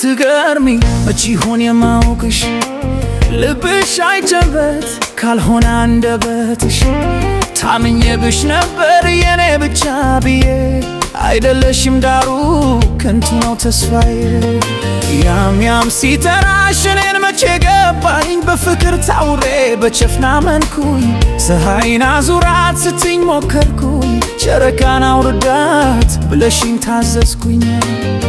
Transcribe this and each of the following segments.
ብትገርሚ መች ይሆን የማውቅሽ ልብሽ አይጨበት ካልሆነ አንደበትሽ ታምኜብሽ ነበር የኔ ብቻ ብዬ አይደለሽም ዳሩ ከንቱ ነው ተስፋዬ ያም ሲጠራሽ እኔን መቼ ገባኝ በፍቅር ታውሬ በቸፍና መንኩኝ ፀሐይን አዙራት ስትኝ ሞከርኩኝ ጨረቃን አውርዳት ብለሽኝ ታዘዝኩኝ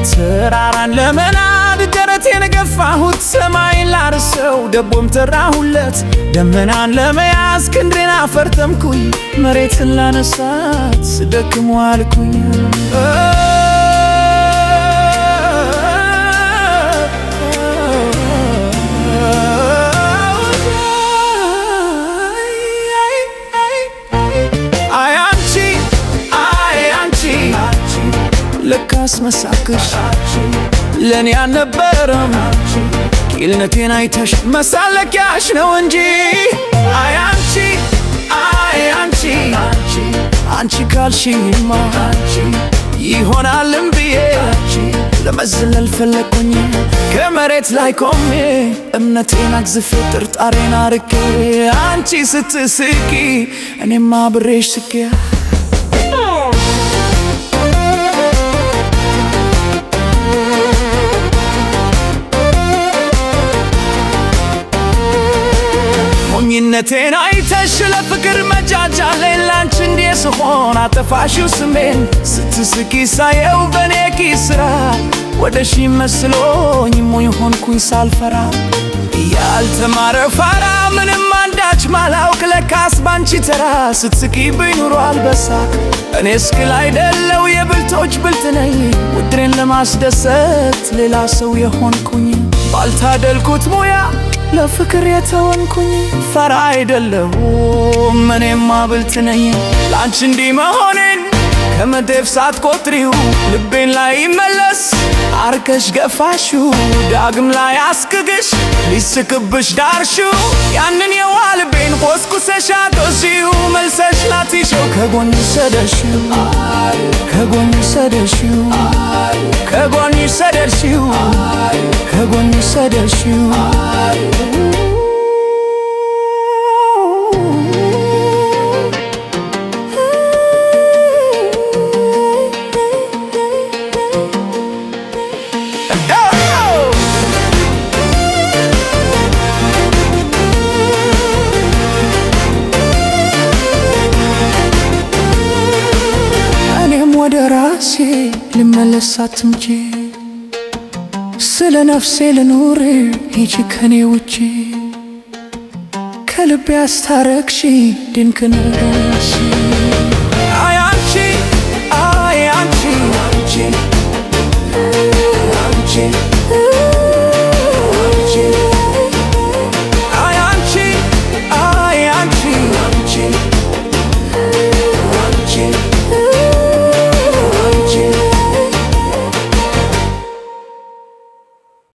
ተራራን ለመናድ ደረቴን ገፋሁት ሰማይን ላርሰው ደቦም ተራሁለት ደመናን ለመያዝ ክንድሬን አፈርጠምኩኝ መሬትን ላነሳት ስደክም ዋልኩኝ ለካስ መሳቅሽ ለኔ አልነበረም ቂልነቴን አይተሽ መሳለቂያሽ ነው እንጂ አንቺ ካልሽኝማ ይሆናልም ብዬ ለመዝለል ፈለግኩኝ ከመሬት ላይ ቆሜ እምነቴን አግዝፌ ጥርጣሬን አርቄ አንቺ ስትስቂ እኔማ አብሬሽ ስቄ ሞኝነቴን አይተሽ ለፍቅር መጃጃሌን ላንቺ እንዴ ስሆን አጠፋሽው ስሜን ስትስቂ ሳየው በኔ ኪስራ ወደሽ መስሎኝ ሞኝ ሆንኩኝ ሳልፈራ ያልተማረ ፋራ ምንም አንዳች ማላውቅ ለካስ ባንቺ ተራ ስትስቂ ኑሯል በሳቅ እኔ እስክል አይደለው የብልቶች ብልት ነኝ ውድሬን ለማስደሰት ሌላ ሰው የሆንኩኝ ባልታደልኩት ሙያ ለፍቅር የተወንኩኝ ፈራ አይደለሁም እኔማ ብልጥ ነኝ ላንቺ እንዲህ መሆኔን ከመደብ ሳትቆጥሪው ልቤን ላይ መለስ አርከሽ ገፋሽው ዳግም ላይ አስክግሽ ሊስክብሽ ዳርሽው ያንን የዋህ ልቤን ቆስቁሰሽ አጦሽው መልሰሽ ላትሽው ከጎን ሰደሽው ከጎን ሰደሽው ከጎን ሰደሽው ከጎን ሰደሽው ወደ ራሴ ልመለስ አትምጪ ስለ ነፍሴ ልኑር ሂጂ ከኔ ውጪ ከልቤ አስታረቅሽ ድንቅ ነሽ